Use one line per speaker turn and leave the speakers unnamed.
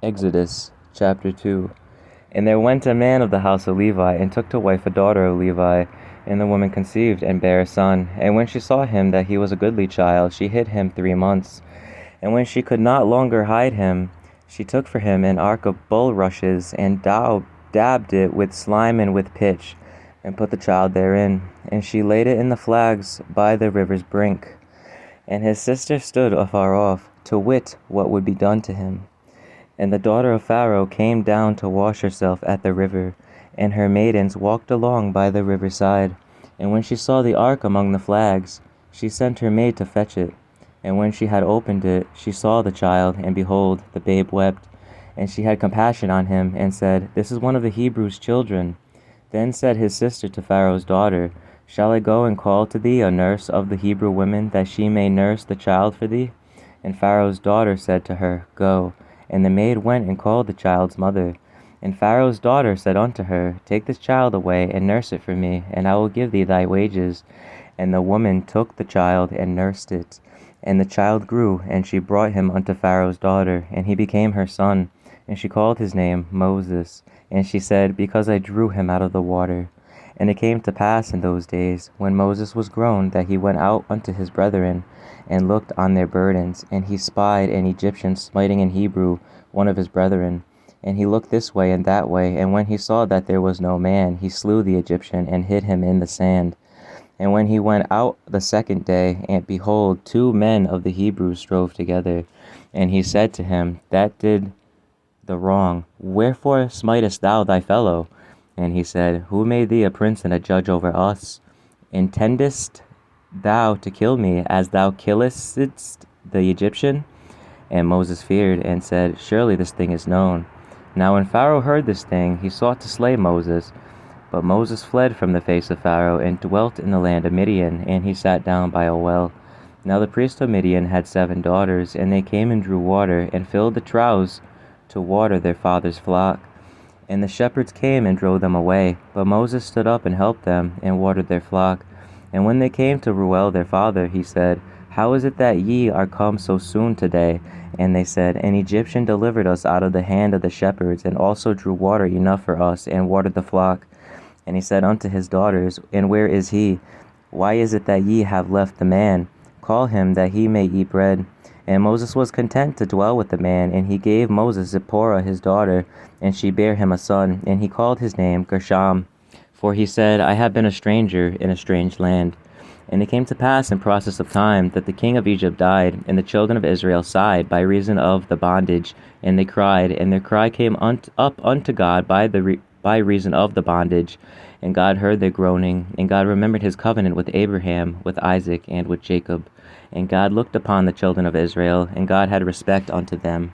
Exodus chapter 2. And there went a man of the house of Levi, and took to wife a daughter of Levi. And the woman conceived, and bare a son. And when she saw him that he was a goodly child, she hid him 3 months. And when she could not longer hide him, she took for him an ark of bulrushes, and dabbed it with slime and with pitch, and put the child therein. And she laid it in the flags by the river's brink. And his sister stood afar off, to wit what would be done to him. And the daughter of Pharaoh came down to wash herself at the river, and her maidens walked along by the river side. And when she saw the ark among the flags, she sent her maid to fetch it. And when she had opened it, she saw the child, and behold, the babe wept. And she had compassion on him, and said, This is one of the Hebrews' children. Then said his sister to Pharaoh's daughter, Shall I go and call to thee a nurse of the Hebrew women, that she may nurse the child for thee? And Pharaoh's daughter said to her, Go. And the maid went and called the child's mother. And Pharaoh's daughter said unto her, Take this child away, and nurse it for me, and I will give thee thy wages. And the woman took the child, and nursed it. And the child grew, and she brought him unto Pharaoh's daughter, and he became her son. And she called his name Moses. And she said, Because I drew him out of the water. And it came to pass in those days, when Moses was grown, that he went out unto his brethren, and looked on their burdens. And he spied an Egyptian smiting an Hebrew, one of his brethren. And he looked this way and that way, and when he saw that there was no man, he slew the Egyptian, and hid him in the sand. And when he went out the second day, and behold, 2 men of the Hebrews strove together. And he said to him that did the wrong, Wherefore smitest thou thy fellow? And he said, Who made thee a prince and a judge over us? Intendest thou to kill me, as thou killedst the Egyptian? And Moses feared, and said, Surely this thing is known. Now when Pharaoh heard this thing, he sought to slay Moses. But Moses fled from the face of Pharaoh, and dwelt in the land of Midian, and he sat down by a well. Now the priest of Midian had 7 daughters, and they came and drew water, and filled the troughs to water their father's flock. And the shepherds came and drove them away. But Moses stood up and helped them, and watered their flock. And when they came to Reuel their father, he said, How is it that ye are come so soon today? And they said, An Egyptian delivered us out of the hand of the shepherds, and also drew water enough for us, and watered the flock. And he said unto his daughters, And where is he? Why is it that ye have left the man? Call him, that he may eat bread. And Moses was content to dwell with the man, and he gave Moses Zipporah his daughter, and she bare him a son, and he called his name Gershom. For he said, I have been a stranger in a strange land. And it came to pass in process of time that the king of Egypt died, and the children of Israel sighed by reason of the bondage, and they cried, and their cry came up unto God by reason of the bondage. And God heard their groaning, and God remembered his covenant with Abraham, with Isaac, and with Jacob. And God looked upon the children of Israel, and God had respect unto them.